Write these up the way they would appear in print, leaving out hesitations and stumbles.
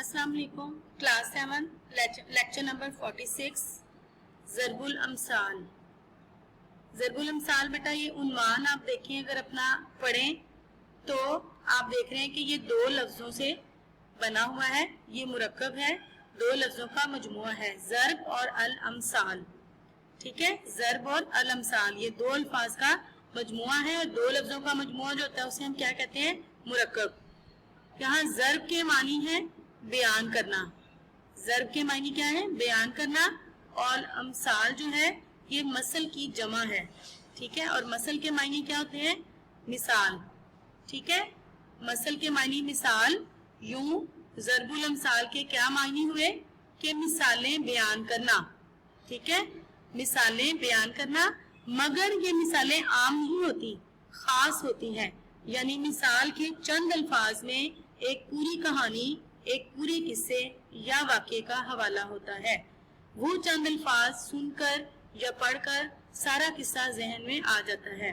अस्सलाम वालेकुम। Class 7 lecture number 46 ज़रबुल अमसाल। ज़रबुल अमसाल बेटा ये उन्वान आप देखें, अगर अपना पढ़ें तो आप देख रहे हैं कि ये दो लफ्ज़ों से बना हुआ है, ये मुरक्कब है, दो लफ्ज़ों का मजमुआ है, ज़रब और अल अमसाल। ठीक है, ज़रब और अल अमसाल ये दो अल्फाज का मजमुआ है और दो लफ्ज़ों का मजमुआ जो होता है उसे हम क्या कहते हैं? मुरक्कब। यहाँ ज़रब के मानी है बयान करना, ज़रब के मानी क्या है? बयान करना। और अमसाल जो है ये मसल की जमा है। ठीक है, और मसल के मानी क्या होते हैं? मिसाल। ठीक है, मसल के मानी मिसाल। यूं ज़रबुल अमसाल के क्या मानी हुए? कि मिसालें बयान करना। ठीक है, मिसालें बयान करना, मगर ये मिसालें आम नहीं होती, खास होती हैं। यानी मिसाल के चंद अल्फाज में एक पूरी कहानी, एक पूरे किस्से या वाक़े का हवाला होता है। वो चंद अल्फाज सुनकर या पढ़कर सारा किस्सा जहन में आ जाता है।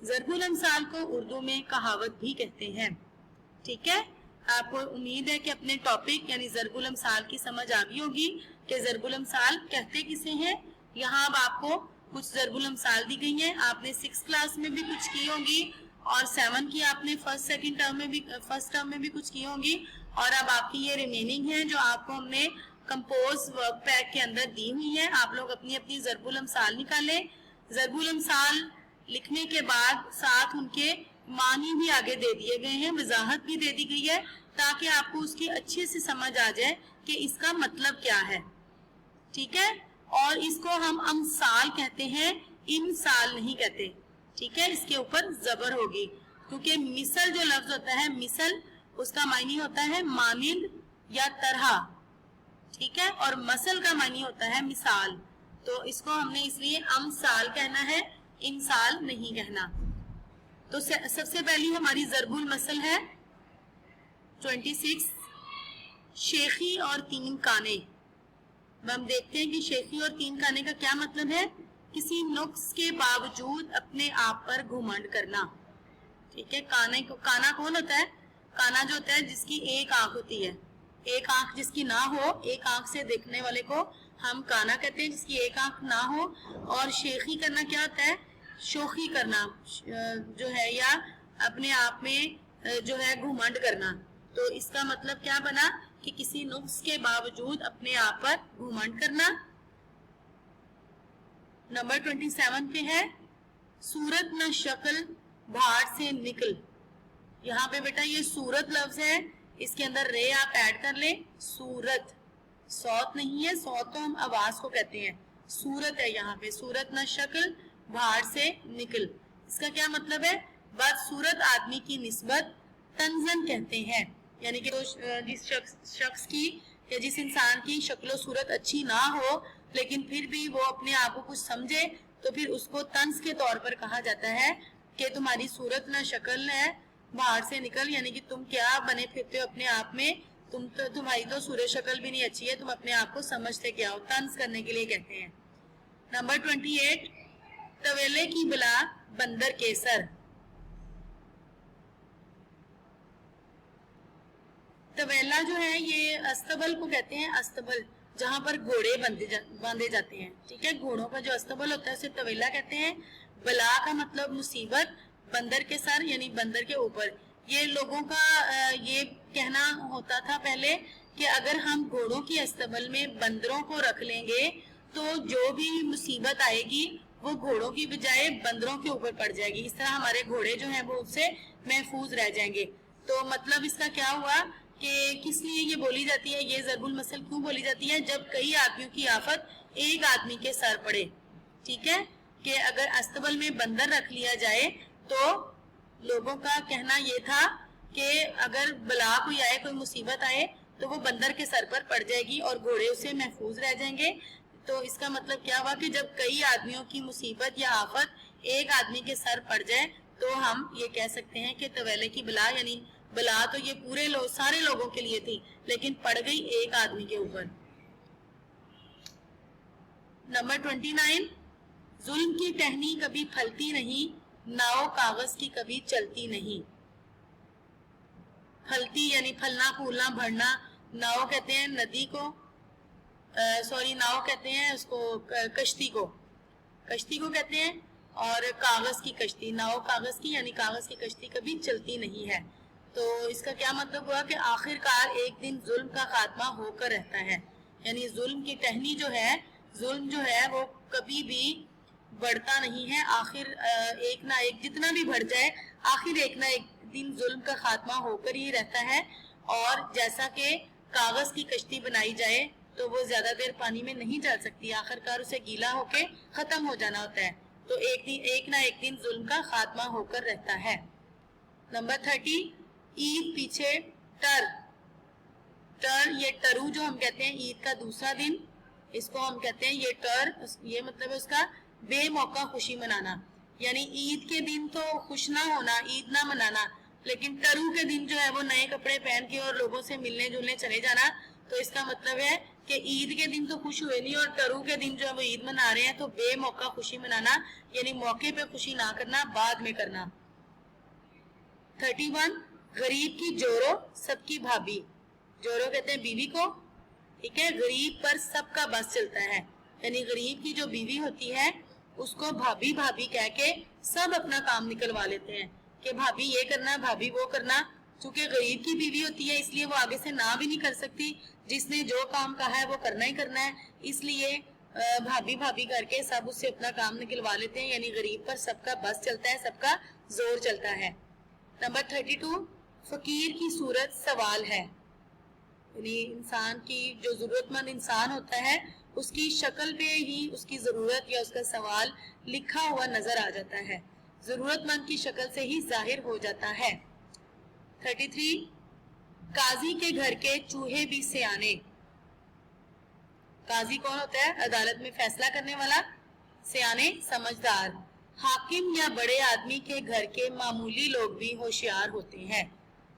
ज़रबुल अमसाल को उर्दू में कहावत भी कहते हैं। ठीक है, आपको उम्मीद है कि अपने टॉपिक यानी ज़रबुल अमसाल की समझ आ गई होगी कि ज़रबुल अमसाल कहते किसे हैं। यहाँ अब आपको कुछ ज़रबुल अमसाल दी गई हैं, आपने 6 क्लास में भी कुछ की होंगी और 7 की आपने फर्स्ट टर्म में भी कुछ की होंगी। और अब आपकी ये रिमेनिंग है जो आपको हमने कंपोज वर्क पैक के अंदर दी हुई है। आप लोग अपनी अपनी ज़रबुल अमसाल निकालें। ज़रबुल अमसाल लिखने के बाद साथ उनके मानी भी आगे दे दिए गए हैं, वजाहत भी दे दी गई है, ताकि आपको उसकी अच्छे से समझ आ जाए कि इसका मतलब क्या है। ठीक है, और इसको हम अमसाल कहते हैं, इमसाल नहीं कहते। ठीक है, इसके ऊपर जबर होगी क्योंकि मिसल जो लफ्ज होता है, मिसल उसका मायनी होता है मानिंद या तरह। ठीक है, और मसल का मायनी होता है मिसाल। तो इसको हमने इसलिए अमसाल कहना है, इमसाल नहीं कहना। तो सबसे पहली हमारी ज़रबुल मसल है 26 शेखी और 3 काने। हम देखते हैं कि शेखी और 3 काने का क्या मतलब है? किसी नुक्स के बावजूद अपने आप पर घुमंड करना। ठीक है, काना कौन होता है? काना जो होता है जिसकी एक आंख होती है, एक आंख जिसकी ना हो, एक आंख से देखने वाले को हम काना कहते हैं, जिसकी एक आंख ना हो। और शेखी करना क्या होता है? शोखी करना जो है, या अपने आप में जो है घुमंड करना। तो इसका मतलब क्या बना कि किसी नुक्स के बावजूद अपने आप पर घुमंड करना। नंबर 27 पे है सूरत न शक्ल भाड़ से निकल। यहाँ पे बेटा ये सूरत लफ्ज है, इसके अंदर रे आप ऐड कर ले। सूरत सौत नहीं है, सौत तो हम आवाज को कहते हैं, सूरत है यहाँ पे। सूरत न शक्ल भाड़ से निकल, इसका क्या मतलब है? बदसूरत आदमी की निस्बत तंजन कहते हैं, यानी कि जिस शख्स की या जिस इंसान की शक्लो सूरत अच्छी ना हो लेकिन फिर भी वो अपने आप को कुछ समझे, तो फिर उसको तंज के तौर पर कहा जाता है कि तुम्हारी सूरत ना शक्ल है, बाहर से निकल, यानी कि तुम क्या बने फिरते हो अपने आप में, तुम्हारी तो सूरत शक्ल भी नहीं अच्छी है, तुम अपने आप को समझते क्या हो। तंज करने के लिए कहते हैं। नंबर 28 तवेले की बिला बंदर के सर। तवेला जो है ये अस्तबल को कहते हैं, अस्तबल जहां पर घोड़े बांधे जाते हैं। ठीक है, घोड़ों का जो अस्तबल होता है उसे तवेला कहते हैं। बला का मतलब मुसीबत, बंदर के सर यानी बंदर के ऊपर। ये लोगों का ये कहना होता था पहले कि अगर हम घोड़ों की अस्तबल में बंदरों को रख लेंगे तो जो भी मुसीबत आएगी वो घोड़ों की बजाय बंदरों के ऊपर पड़ जाएगी, इस तरह हमारे घोड़े जो हैं वो उससे महफूज रह जाएंगे। तो मतलब इसका क्या हुआ कि किस लिए ये बोली जाती है, ये ज़रबुल मसल क्यों बोली जाती है? जब कई आदमियों की आफत एक आदमी के सर पड़े। ठीक है, कि अगर अस्तबल में बंदर रख लिया जाए तो लोगों का कहना ये था कि अगर बला कोई आए, कोई मुसीबत आए तो वो बंदर के सर पर पड़ जाएगी और घोड़े उससे महफूज रह जाएंगे। तो इसका मतलब क्या हुआ कि जब कई आदमियों की मुसीबत या आफत एक आदमी के सर पड़ जाए तो हम ये कह सकते हैं कि तवेले की बला, यानी बला तो ये पूरे सारे लोगों के लिए थी लेकिन पड़ गई एक आदमी के ऊपर। नंबर 29 जुल्म की टहनी कभी फलती नहीं, नाव कागज की कभी चलती नहीं। फलती यानी फलना फूलना बढ़ना, नाव कहते हैं नदी को, सॉरी नाव कहते हैं उसको कश्ती को, कश्ती को कहते हैं, और कागज की कश्ती, नाव कागज की यानी कागज की कश्ती कभी चलती नहीं है। तो इसका क्या मतलब हुआ कि आखिरकार एक दिन जुल्म का खात्मा होकर रहता है, यानी जुल्म की टहनी जो है, जुल्म जो है वो कभी भी बढ़ता नहीं है, आखिर एक ना एक जितना भी बढ़ जाए आखिर एक ना एक दिन जुल्म का खात्मा होकर ही रहता है। और जैसा कि कागज की कश्ती बनाई जाए तो वो ज्यादा देर पानी में नहीं चल सकती, आखिरकार उसे गीला होके खत्म हो जाना होता है। तो एक ना एक दिन जुल्म का खात्मा होकर रहता है। नंबर 30, ईद पीछे टर, टर ये टरू जो हम कहते हैं ईद का दूसरा दिन, इसको हम कहते हैं ये टर, ये मतलब है उसका बेमौका खुशी मनाना, यानी ईद के दिन तो खुश ना होना, ईद ना मनाना, लेकिन टरू के दिन जो है वो नए कपड़े पहन के और लोगों से मिलने जुलने चले जाना। तो इसका मतलब है कि ईद के दिन तो खुश हुए नहीं और टरू के दिन जो है वो ईद मना रहे हैं, तो बेमौका खुशी मनाना यानी मौके पे खुशी ना करना, बाद में करना। 31, गरीब की जोरो सबकी भाभी, जोरो कहते हैं बीवी को, ठीक है, गरीब पर सबका बस चलता है, यानी गरीब की जो बीवी होती है उसको भाभी भाभी कह के सब अपना काम निकलवा लेते हैं कि भाभी ये करना, भाभी वो करना। चूंकि गरीब की बीवी होती है इसलिए वो आगे से ना भी नहीं कर सकती, जिसने जो काम कहा है वो करना ही करना है, इसलिए भाभी भाभी करके सब उससे अपना काम निकलवा लेते हैं, यानी गरीब पर सबका बस चलता है, सबका जोर चलता है। नंबर 32, फकीर की सूरत सवाल है, यानी इंसान की जो जरूरतमंद इंसान होता है उसकी शक्ल पे ही उसकी जरूरत या उसका सवाल लिखा हुआ नजर आ जाता है, जरूरतमंद की शक्ल से ही जाहिर हो जाता है। 33, काजी के घर के चूहे भी सियाने, काजी कौन होता है? अदालत में फैसला करने वाला, सियाने समझदार। हाकिम या बड़े आदमी के घर के मामूली लोग भी होशियार होते हैं,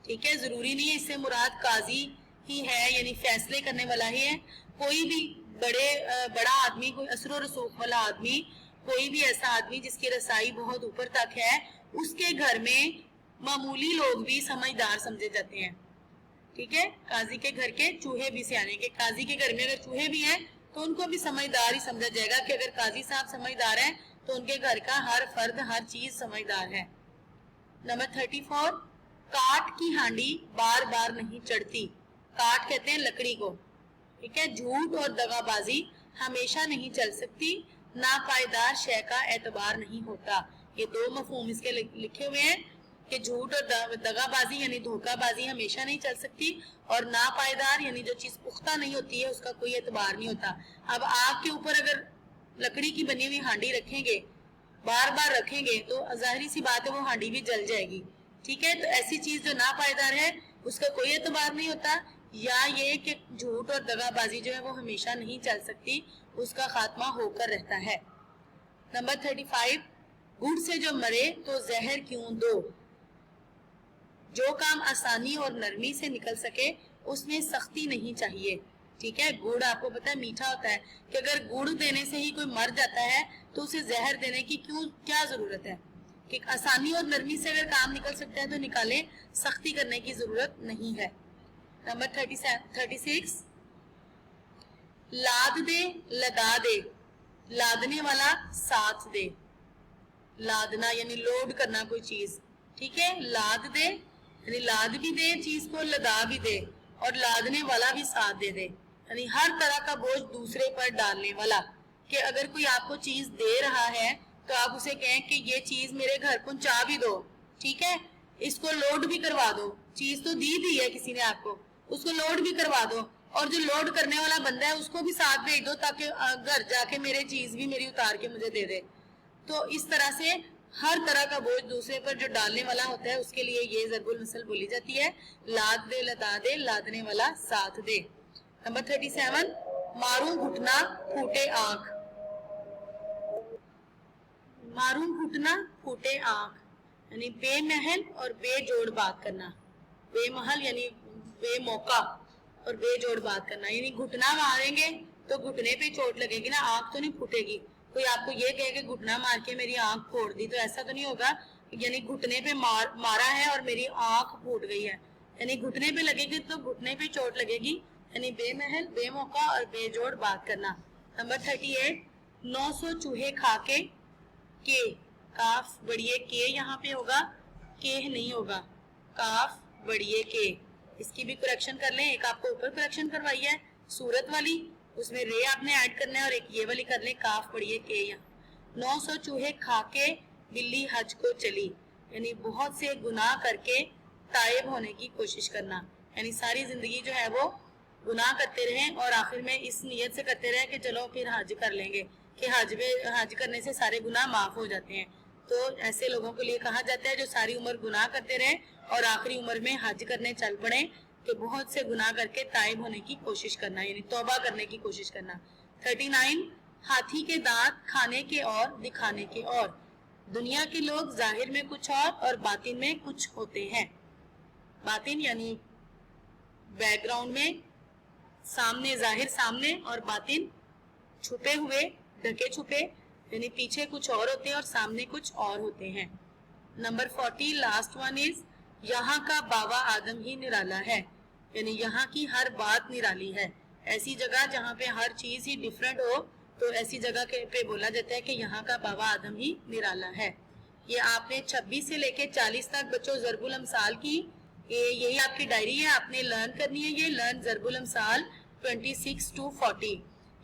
ठीक है, जरूरी नहीं है इससे मुराद काजी ही है यानी फैसले करने वाला ही है, कोई भी बड़ा आदमी, कोई असर और रसूख वाला आदमी, कोई भी ऐसा आदमी जिसकी रसाई बहुत ऊपर तक है, उसके घर में मामूली लोग भी समझदार समझे जाते हैं, ठीक है। काजी के घर के चूहे भी सियाने, के काजी के घर में अगर चूहे भी हैं तो उनको भी समझदार ही समझा जाएगा कि अगर काजी साहब समझदार हैं तो उनके घर का हर फर्द हर चीज समझदार है। नंबर 34, काट की हांडी बार बार नहीं चढ़ती, काट कहते हैं लकड़ी को, ठीक है, झूठ और दगाबाजी हमेशा नहीं चल सकती, नापायदार शय का एतबार नहीं होता। ये दो मफहूम इसके लिखे हुए हैं कि झूठ और दगाबाजी यानी धोखाबाजी हमेशा नहीं चल सकती, और नापायदार यानी जो चीज पुख्ता नहीं होती है उसका कोई एतबार नहीं होता। अब आग के ऊपर अगर लकड़ी की बनी हुई हांडी रखेंगे, बार बार रखेंगे, तो जाहिर सी बात है वो हांडी भी जल जाएगी, ठीक है। तो ऐसी चीज जो नापायदार है उसका कोई एतबार नहीं होता, या ये कि झूठ और दगाबाजी जो है वो हमेशा नहीं चल सकती, उसका खात्मा होकर रहता है। नंबर 35, गुड़ से जो मरे तो जहर क्यों दो, जो काम आसानी और नरमी से निकल सके उसमें सख्ती नहीं चाहिए, ठीक है। गुड़ आपको पता है मीठा होता है, कि अगर गुड़ देने से ही कोई मर जाता है तो उसे जहर देने की क्या जरूरत है, कि आसानी और नरमी से अगर काम निकल सकता है तो निकाले, सख्ती करने की जरूरत नहीं है। नंबर 36, लाद दे लदा दे, लादने वाला साथ दे, लादना यानी लोड करना कोई चीज, ठीक है, लाद दे यानी लाद भी दे चीज को, लदा भी दे, और लादने वाला भी साथ दे दे, यानी हर तरह का बोझ दूसरे पर डालने वाला, कि अगर कोई आपको चीज दे रहा है तो आप उसे कहें कि ये चीज मेरे घर पहुंचा भी दो, ठीक है, इसको लोड भी करवा दो, चीज तो दी है किसी ने आपको, उसको लोड भी करवा दो, और जो लोड करने वाला बंदा है उसको भी साथ भेज दो ताकि घर जाके मेरे चीज भी मेरी उतार के मुझे दे दे। तो इस तरह से हर तरह का बोझ दूसरे पर जो डालने वाला होता है उसके लिए ये ज़रबुल मिसल बोली जाती है, लाद दे लदा दे, लादने वाला साथ दे। नंबर 37, मारूं घुटना फूटे आंख, मारूं घुटना फूटे आंख यानी बेमहल और बेजोड़ बात करना, बेमहल यानी बेमौका और बेजोड़ बात करना, यानी घुटना मारेंगे तो घुटने पे चोट लगेगी ना, आंख तो नहीं फूटेगी। कोई आपको ये कहे कि घुटना मार के मेरी आंख फोड़ दी, तो ऐसा तो नहीं होगा, यानी घुटने पे मारा है और मेरी आंख फूट गई है, यानी घुटने पे लगेगी तो घुटने पे चोट लगेगी, यानी बेमहल, बेमौका और बेजोड़ बात करना। नंबर 38, 900 चूहे खा के काफ बढ़िए के यहाँ पे होगा, के नहीं होगा, काफ बढ़िए के। इसकी भी करेक्शन कर लें, एक आपको ऊपर करेक्शन करवाई है सूरत वाली, उसमें रे आपने ऐड करना है, और एक ये वाली कर लें काफ बढ़िए के। यहाँ 900 चूहे खा के बिल्ली हज को चली, यानी बहुत से गुनाह करके ताइब होने की कोशिश करना, यानी सारी जिंदगी जो है वो गुनाह करते रहें और आखिर में इस नियत से करते रहें कि चलो फिर हज कर लेंगे, कि हज करने से सारे गुनाह माफ हो जाते हैं। तो ऐसे लोगों के लिए कहा जाता है जो सारी उम्र गुनाह करते रहे और आखिरी उम्र में हज करने चल पड़े, कि बहुत से गुनाह करके ताइब होने की कोशिश करना, यानी तौबा करने की कोशिश करना। 39, हाथी के दांत खाने के और दिखाने के और। दुनिया के लोग जाहिर में कुछ और बातिन में कुछ होते हैं। बातिन यानी बैकग्राउंड में, सामने जाहिर सामने और बातिन छुपे हुए, ढके छुपे, यानी पीछे कुछ और होते हैं और सामने कुछ और होते हैं। नंबर 40 लास्ट वन इज, यहाँ का बाबा आदम ही निराला है, यानी यहाँ की हर बात निराली है। ऐसी जगह जहाँ पे हर चीज ही डिफरेंट हो तो ऐसी जगह के पे बोला जाता है कि यहाँ का बाबा आदम ही निराला है। ये आपने 26 से लेके 40 तक बच्चों ज़रबुल अमसाल की, यही आपकी डायरी है, आपने लर्न करनी है। ये लर्न ज़रबुल अमसाल 26 to 40।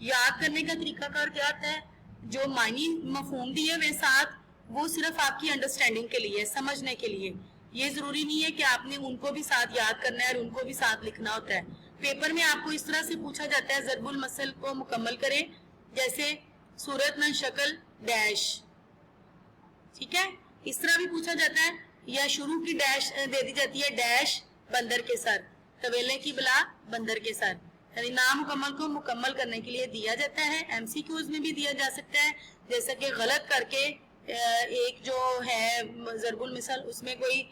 याद करने का तरीका कार क्या होता है, जो मायनी मफहूम दिए हुए साथ, वो सिर्फ आपकी अंडरस्टैंडिंग के लिए, समझने के लिए। ये जरूरी नहीं है कि आपने उनको भी साथ याद करना है और उनको भी साथ लिखना होता है। पेपर में आपको इस तरह से पूछा जाता है, ज़रबुल मसल को मुकम्मल करें, जैसे सूरत में शक्ल डैश, ठीक है, इस तरह भी पूछा जाता है। या शुरू की डैश दे दी जाती है, डैश बंदर के सर, तवेले की बला बंदर के सर, यानी नामुकम्मल को मुकम्मल करने के लिए दिया जाता है। एमसीक्यूज में भी दिया जा सकता है, जैसा कि गलत करके एक जो है ज़रबुल मिसल, उसमें कोई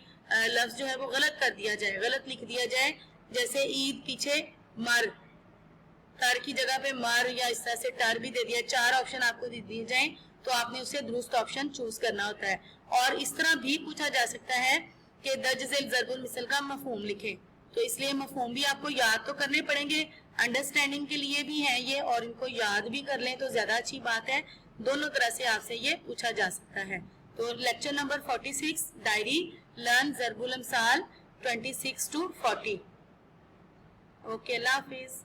लफ्ज जो है वो गलत कर दिया जाए, गलत लिख दिया जाए, जैसे ईद पीछे मर, टर की जगह पे मर, या इस तरह से टर भी दे दिया। 4 ऑप्शन आपको दे दिए जाए तो आपने उससे दुरुस्त ऑप्शन चूज करना होता है। और इस तरह भी पूछा जा सकता है कि दर्ज झेल ज़रबुल मिसल का मफहूम लिखें, तो इसलिए मफहूम भी आपको याद तो करने पड़ेंगे, अंडरस्टैंडिंग के लिए भी है ये, और इनको याद भी कर लें तो ज्यादा अच्छी बात है। दोनों तरह से आपसे ये पूछा जा सकता है। तो लेक्चर नंबर 46 डायरी लर्न ज़रबुल अमसाल 26 to 40। ओके, अल्लाह हाफिज।